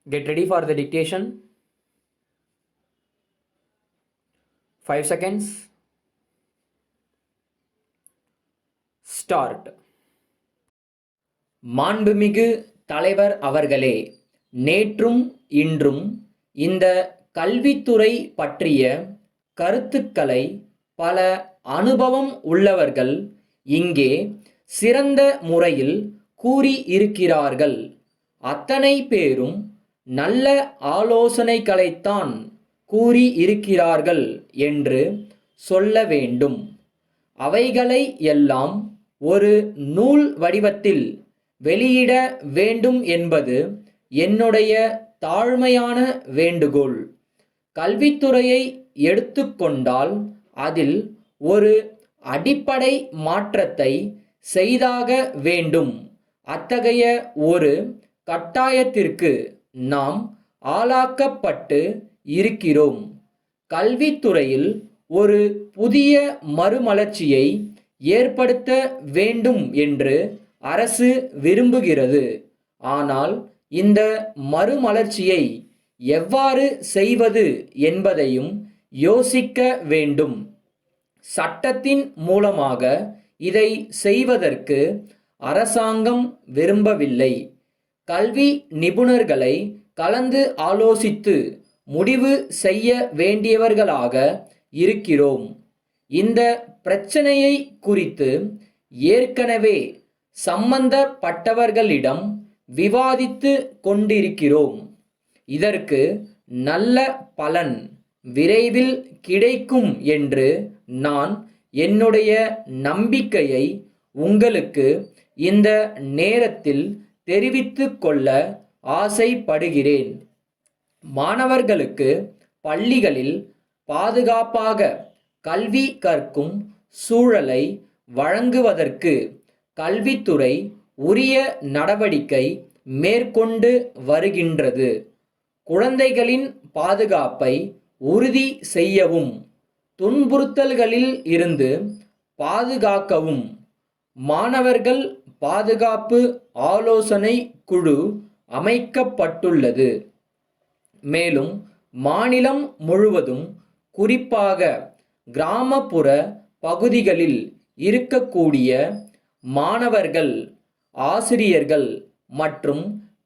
Get ready for the dictation. 5 seconds. Start. மாண்புமிகு தலைவர் அவர்களே, நேற்றும் இன்றும் இந்த கல்வித்துறை பற்றிய கருத்துக்களை பல அனுபவம் உள்ளவர்கள் இங்கே சிறந்த முறையில் கூறி இருக்கிறார்கள். அத்தனை பேரும் நல்ல ஆலோசனைகளைத்தான் கூறி இருக்கிறார்கள் என்று சொல்ல வேண்டும். அவைகளை எல்லாம் ஒரு நூல் வடிவத்தில் வெளியிட வேண்டும் என்பது என்னுடைய தாழ்மையான வேண்டுகோள். கல்வித்துறையை எடுத்துக்கொண்டால் அதில் ஒரு அடிப்படை மாற்றத்தை செய்தாக வேண்டும். அத்தகைய ஒரு கட்டாயத்திற்கு நாம் ஆளாக்கப்பட்டு இருக்கிறோம். கல்வித்துறையில் ஒரு புதிய மறுமலர்ச்சியை ஏற்படுத்த வேண்டும் என்று அரசு விரும்புகிறது. ஆனால் இந்த மறுமலர்ச்சியை எவ்வாறு செய்வது என்பதையும் யோசிக்க வேண்டும். சட்டத்தின் மூலமாக இதை செய்வதற்கு அரசாங்கம் விரும்பவில்லை. கல்வி நிபுணர்களை கலந்து ஆலோசித்து முடிவு செய்ய வேண்டியவர்களாக இருக்கிறோம். இந்த பிரச்சனையை குறித்து ஏற்கனவே சம்பந்தப்பட்டவர்களிடம் விவாதித்து கொண்டிருக்கிறோம். இதற்கு நல்ல பலன் விரைவில் கிடைக்கும் என்று நான் என்னுடைய நம்பிக்கையை உங்களுக்கு இந்த நேரத்தில் தெரிவித்துக் கொள்ள ஆசைப்படுகிறேன். மாணவர்களுக்கு பள்ளிகளில் பாதுகாப்பாக கல்வி கற்கும் சூழலை வழங்குவதற்கு கல்வித்துறை உரிய நடவடிக்கை மேற்கொண்டு வருகின்றது. குழந்தைகளின் பாதுகாப்பை உறுதி செய்யவும் துன்புறுத்தல்களில் இருந்து பாதுகாக்கவும் மாணவர்கள் பாதுகாப்பு ஆலோசனை குழு அமைக்கப்பட்டுள்ளது. மேலும் மாநிலம் முழுவதும் குறிப்பாக கிராமப்புற பகுதிகளில் இருக்கக்கூடிய மாணவர்கள், ஆசிரியர்கள் மற்றும்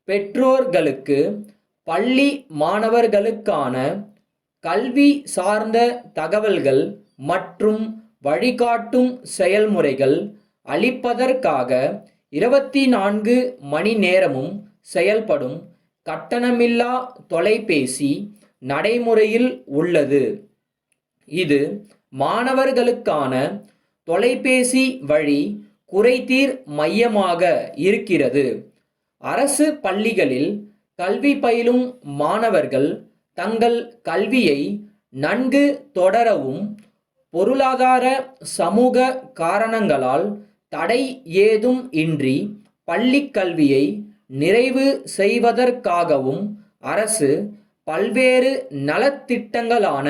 பெற்றோர்களுக்கு பள்ளி மாணவர்களுக்கான கல்வி சார்ந்த தகவல்கள் மற்றும் வழிகாட்டும் செயல்முறைகள் அளிப்பதற்காக 24 மணி நேரமும் செயல்படும் கட்டணமில்லா தொலைபேசி நடைமுறையில் உள்ளது. இது மாணவர்களுக்கான தொலைபேசி வழி குறைதீர் மையமாக இருக்கிறது. அரசு பள்ளிகளில் கல்வி பயிலும் மாணவர்கள் தங்கள் கல்வியை நன்கு தொடரவும் பொருளாதார சமூக காரணங்களால் தடை ஏதும் இன்றி பள்ளிக் கல்வியை நிறைவு செய்வதற்காகவும் அரசு பல்வேறு நலத்திட்டங்களான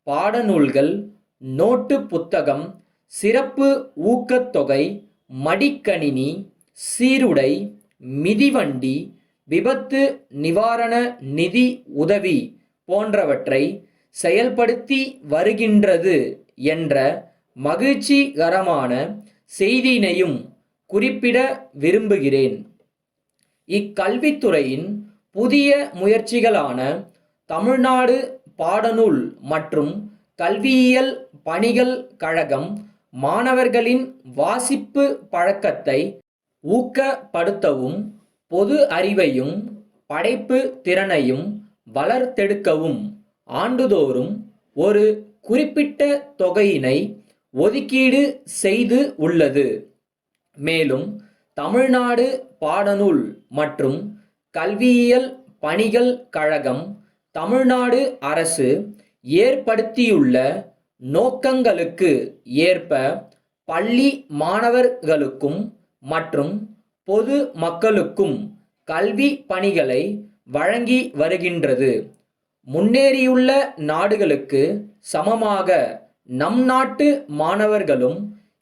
பாடநூல்கள், நோட்டு புத்தகம், சிறப்பு ஊக்கத்தொகை, மடிக்கணினி, சீருடை, மிதிவண்டி, விபத்து நிவாரண நிதி உதவி போன்றவற்றை செயல்படுத்தி வருகின்றது என்ற மகிழ்ச்சிகரமான செய்தியினையும் குறிப்பிட விரும்புகிறேன். இக்கல்வித்துறையின் புதிய முயற்சிகளான தமிழ்நாடு பாடநூல் மற்றும் கல்வியியல் பணிகள் கழகம் மாணவர்களின் வாசிப்பு பழக்கத்தை ஊக்கப்படுத்தவும் பொது அறிவையும் படைப்பு திறனையும் வளர்த்தெடுக்கவும் ஆண்டுதோறும் ஒரு குறிப்பிட்ட தொகையினை ஒதுக்கீடு செய்து உள்ளது. மேலும் தமிழ்நாடு பாடநூல் மற்றும் கல்வியியல் பணிகள் கழகம் தமிழ்நாடு அரசு ஏற்படுத்தியுள்ள நோக்கங்களுக்கு ஏற்ப பள்ளி மாணவர்களுக்கும் மற்றும் பொது மக்களுக்கும் கல்வி பணிகளை வழங்கி வருகின்றது. முன்னேறியுள்ள நாடுகளுக்கு சமமாக நம் நாட்டு மாணவர்களும்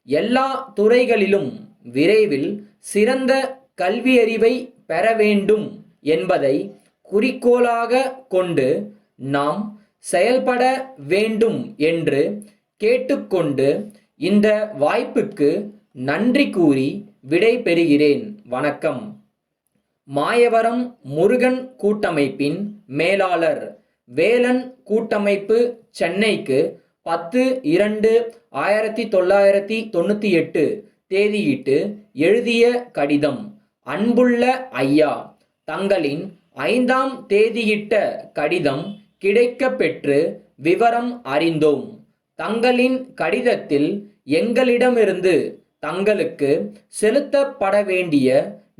எல்லா துறைகளிலும் விரைவில் சிறந்த கல்வியறிவை பெற வேண்டும் என்பதை குறிக்கோளாக கொண்டு நாம் செயல்பட வேண்டும் என்று கேட்டுக்கொண்டு இந்த வாய்ப்புக்கு நன்றி கூறி விடை பெறுகிறேன். வணக்கம். மாயவரம் முருகன் கூட்டமைப்பின் மேலாளர், வேலன் கூட்டமைப்பு, சென்னைக்கு 10/2/1998 தேதியிட்டு எழுதிய கடிதம். அன்புள்ள ஐயா, தங்களின் 5ஆம் தேதியிட்ட கடிதம் கிடைக்கப் பெற்று விவரம் அறிந்தோம். தங்களின் கடிதத்தில் எங்களிடமிருந்து தங்களுக்கு செலுத்தப்பட வேண்டிய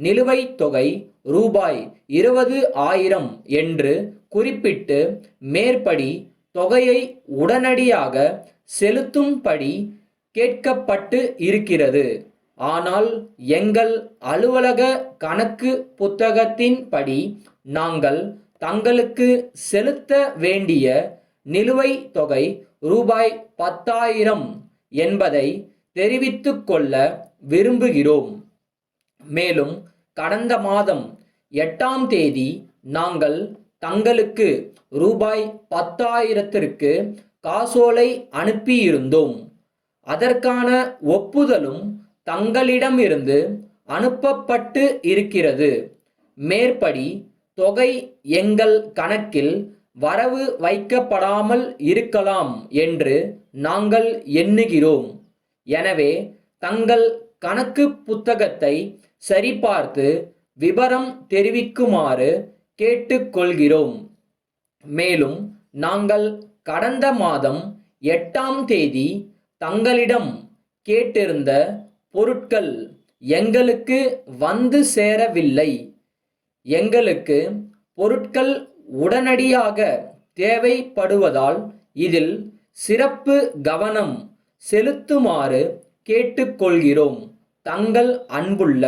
நிலுவைத் தொகை ரூபாய் 20,000 என்று குறிப்பிட்டு மேற்படி தொகையை உடனடியாக செலுத்தும்படி கேட்கப்பட்டு இருக்கிறது. ஆனால் எங்கள் அலுவலக கணக்கு புத்தகத்தின்படி நாங்கள் தங்களுக்கு செலுத்த வேண்டிய நிலுவைத் தொகை ரூபாய் 10,000 என்பதை தெரிவித்துக் கொள்ள விரும்புகிறோம். மேலும் கடந்த மாதம் 8ஆம் தேதி நாங்கள் தங்களுக்கு ரூபாய் 10,000ற்கு காசோலை அனுப்பியிருந்தோம். அதற்கான ஒப்புதலும் தங்களிடமிருந்து அனுப்பப்பட்டு இருக்கிறது. மேற்படி தொகை எங்கள் கணக்கில் வரவு வைக்கப்படாமல் இருக்கலாம் என்று நாங்கள் எண்ணுகிறோம். எனவே தங்கள் கணக்கு புத்தகத்தை சரிபார்த்து விபரம் தெரிவிக்குமாறு கேட்டுக்கொள்கிறோம். மேலும் நாங்கள் கடந்த மாதம் 8ஆம் தேதி தங்களிடம் கேட்டிருந்த பொருட்கள் எங்களுக்கு வந்து சேரவில்லை. எங்களுக்கு பொருட்கள் உடனடியாக தேவைப்படுவதால் இதில் சிறப்பு கவனம் செலுத்துமாறு கேட்டுக்கொள்கிறோம். தங்கள் அன்புள்ள